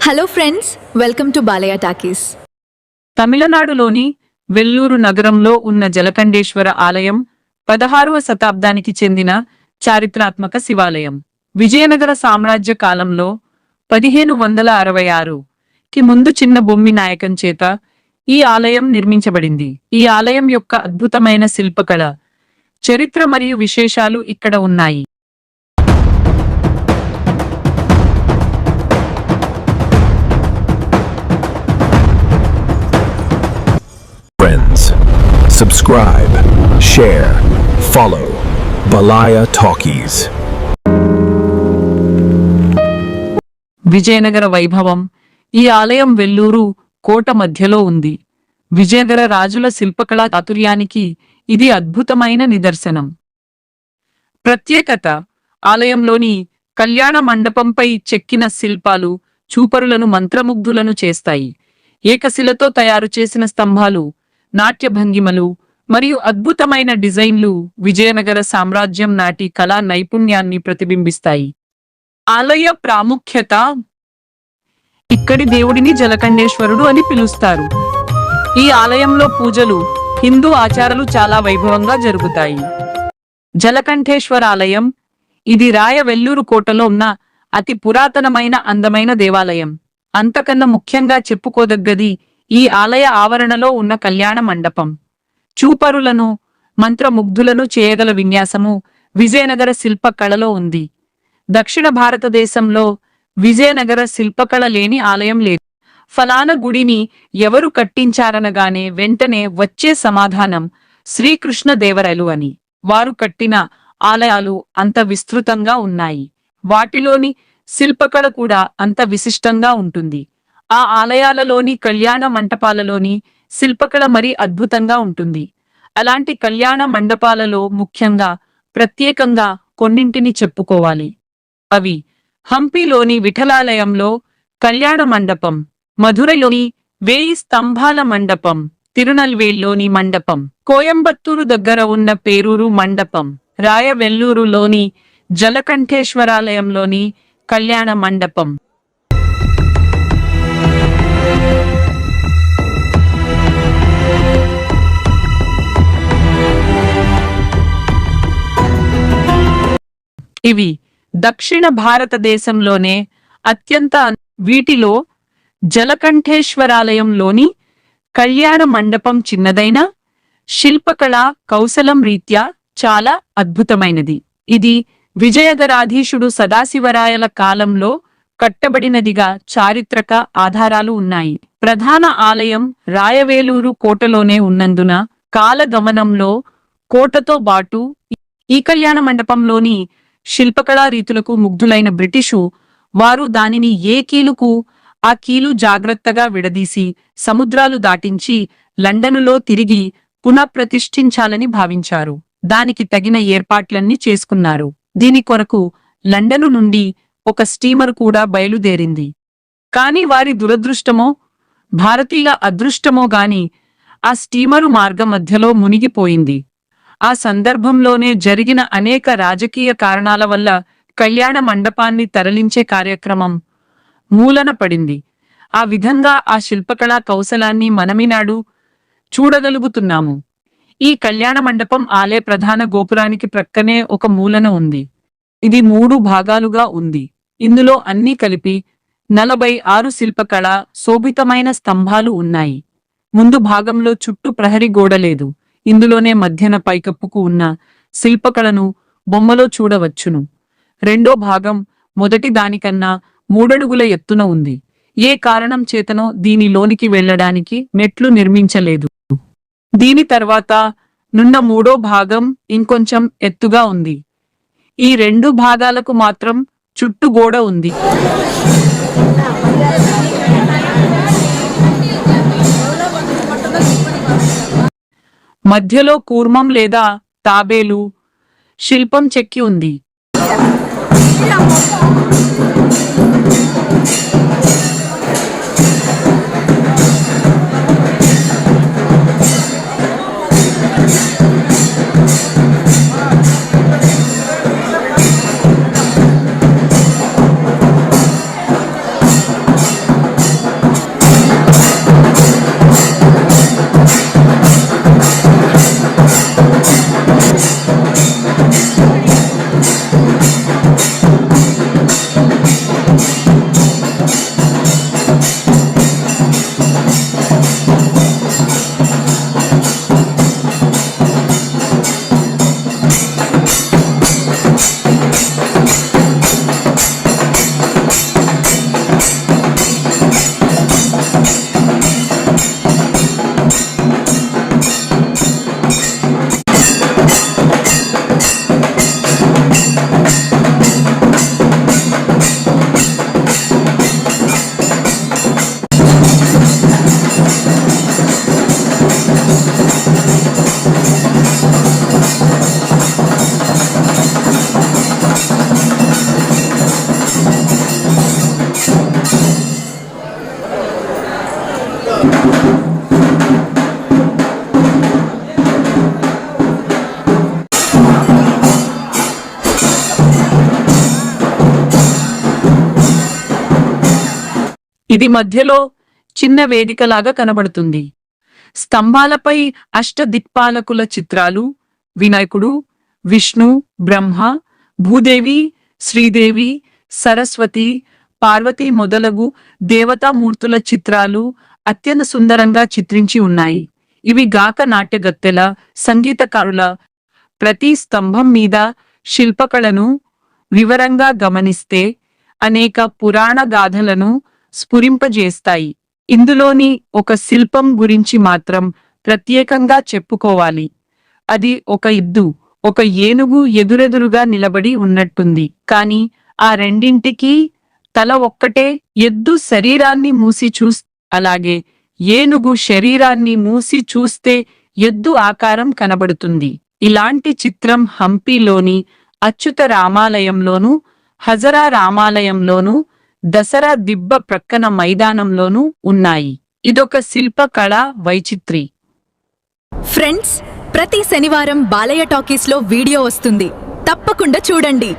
Hello friends, welcome to Balayya talkies. తమిళనాడులోని వెల్లూరు నగరంలో ఉన్న జలకంఠేశ్వర ఆలయం 16వ శతాబ్దానికి చెందిన చారిత్రాత్మక శివాలయం. విజయనగర సామ్రాజ్య కాలంలో 1566కి ముందు చిన్న బొమ్మి నాయకం చేత ఈ ఆలయం నిర్మించబడింది. ఈ ఆలయం యొక్క అద్భుతమైన శిల్పకళ, చరిత్ర మరియు విశేషాలు ఇక్కడ ఉన్నాయి. Friends, subscribe, share, follow Balaya Talkies. Vijayanagara వైభవం. ఈ ఆలయం వెల్లూరు కోట మధ్యలో ఉంది. విజయనగర రాజుల శిల్పకళా చాతుర్యానికి ఇది అద్భుతమైన నిదర్శనం. ప్రత్యేకత: ఆలయంలోని కళ్యాణ మండపంపై చెక్కిన శిల్పాలు చూపరులను మంత్రముగ్ధులను చేస్తాయి. ఏకశిలతో తయారు చేసిన స్తంభాలు, నాట్య భంగిమలు మరియు అద్భుతమైన డిజైన్లు విజయనగర సామ్రాజ్యం నాటి కళా నైపుణ్యాన్ని ప్రతిబింబిస్తాయి. ఆలయ ప్రాముఖ్యత: ఇక్కడి దేవుడిని జలకంఠేశ్వరుడు అని పిలుస్తారు. ఈ ఆలయంలో పూజలు, హిందూ ఆచారాలు చాలా వైభవంగా జరుగుతాయి. జలకంఠేశ్వర ఆలయం ఇది వెల్లూరు కోటలో ఉన్న అతి పురాతనమైన అందమైన దేవాలయం. అంతకన్నా ముఖ్యంగా చెప్పుకోదగ్గది ఈ ఆలయ ఆవరణలో ఉన్న కళ్యాణ మండపం. చూపరులను మంత్రముగ్ధులను చేయగల విన్యాసము విజయనగర శిల్పకళలో ఉంది. దక్షిణ భారతదేశంలో విజయనగర శిల్పకళ లేని ఆలయం లేదు. ఫలానా గుడిని ఎవరు కట్టించారనగానే వెంటనే వచ్చే సమాధానం శ్రీకృష్ణదేవరాయలు అని. వారు కట్టిన ఆలయాలు అంత విస్తృతంగా ఉన్నాయి. వాటిలోని శిల్పకళ కూడా అంత విశిష్టంగా ఉంటుంది. ఆ ఆలయాలలోని కళ్యాణ మంటపాలలోని శిల్పకళ మరీ అద్భుతంగా ఉంటుంది. అలాంటి కళ్యాణ మండపాలలో ముఖ్యంగా ప్రత్యేకంగా కొన్నింటిని చెప్పుకోవాలి. అవి: హంపీలోని విఠలాలయంలో కళ్యాణ మండపం, మధురైలోని 1000 స్తంభాల మండపం, తిరునల్వేల్లోని మండపం, కోయంబత్తూరు దగ్గర ఉన్న పేరూరు మండపం, రాయవెల్లూరులోని జలకంఠేశ్వరాలయంలోని కళ్యాణ మండపం. ఇవి దక్షిణ భారతదేశంలోనే అత్యంత. వీటిలో జలకంఠేశ్వరాలయంలోని కళ్యాణ మండపం చిన్నదైన శిల్పకళా కౌశలం రీత్యా చాలా అద్భుతమైనది. ఇది విజయనగరాధీశుడు సదాశివరాయల కాలంలో కట్టబడినదిగా చారిత్రక ఆధారాలు ఉన్నాయి. ప్రధాన ఆలయం రాయవేలూరు కోటలోనే ఉన్నందున కాలగమనంలో కోటతో బాటు ఈ కళ్యాణ మండపంలోని శిల్పకళా రీతులకు ముగ్ధులైన బ్రిటిషు వారు దానిని ఏ కీలుకు ఆ కీలు జాగ్రత్తగా విడదీసి సముద్రాలు దాటించి లండనులో తిరిగి పునఃప్రతిష్ఠించాలని భావించారు. దానికి తగిన ఏర్పాట్లన్నీ చేసుకున్నారు. దీని కొరకు లండను నుండి ఒక స్టీమర్ కూడా బయలుదేరింది. కాని వారి దురదృష్టమో భారతీయుల అదృష్టమో గాని ఆ స్టీమరు మార్గ మధ్యలో మునిగిపోయింది. ఆ సందర్భంలోనే జరిగిన అనేక రాజకీయ కారణాల వల్ల కళ్యాణ మండపాన్ని తరలించే కార్యక్రమం మూలన పడింది. ఆ విధంగా ఆ శిల్పకళా కౌశలాన్ని మనమినాడు చూడగలుగుతున్నాము. ఈ కళ్యాణ మండపం ఆలయ ప్రధాన గోపురానికి ప్రక్కనే ఒక మూలన ఉంది. ఇది 3 భాగాలుగా ఉంది. ఇందులో అన్నీ కలిపి 46 శిల్పకళ శోభితమైన స్తంభాలు ఉన్నాయి. ముందు భాగంలో చుట్టూ ప్రహరీ గోడ లేదు. ఇందులోనే మధ్యన పైకప్పుకు ఉన్న శిల్పకళను బొమ్మలో చూడవచ్చును. రెండో భాగం మొదటి దానికన్నా 3 అడుగుల ఎత్తున ఉంది. ఏ కారణం చేతనో దీనిలోనికి వెళ్లడానికి మెట్లు నిర్మించలేదు. దీని తర్వాత నున్న 3వ భాగం ఇంకొంచెం ఎత్తుగా ఉంది. ఈ 2 భాగాలకు మాత్రం చుట్టూ గోడ ఉంది. మధ్యలో కూర్మం లేదా తాబేలు శిల్పం చెక్కి ఉంది. ఇది మధ్యలో చిన్న వేదికలాగా కనబడుతుంది. స్తంభాలపై అష్టదిక్పాలకుల చిత్రాలు, వినాయకుడు, విష్ణు, బ్రహ్మ, భూదేవి, శ్రీదేవి, సరస్వతి, పార్వతి మొదలగు దేవతామూర్తుల చిత్రాలు అత్యంత సుందరంగా చిత్రించి ఉన్నాయి. ఇవి గాక నాట్యగత్తెల, సంగీతకారుల. ప్రతి స్తంభం మీద శిల్పకళను వివరంగా గమనిస్తే అనేక పురాణ గాథలను స్ఫురింపజేస్తాయి. ఇందులోని ఒక శిల్పం గురించి మాత్రం ప్రత్యేకంగా చెప్పుకోవాలి. అది ఒక ఎద్దు, ఒక ఏనుగు ఎదురెదురుగా నిలబడి ఉన్నట్టుంది. కాని ఆ రెండింటికి తల ఒక్కటే. ఎద్దు శరీరాన్ని మూసి అలాగే ఏనుగు శరీరాన్ని మూసి చూస్తే ఎద్దు ఆకారం కనబడుతుంది. ఇలాంటి చిత్రం హంపీలోని అచ్యుత రామాలయంలోను, హజరా రామాలయంలోను, దసరా దిబ్బ ప్రక్కన మైదానంలోనూ ఉన్నాయి. ఇదొక శిల్పకళ వైచిత్రి. ఫ్రెండ్స్, ప్రతి శనివారం బాలయ్య టాకీస్లో వీడియో వస్తుంది, తప్పకుండా చూడండి.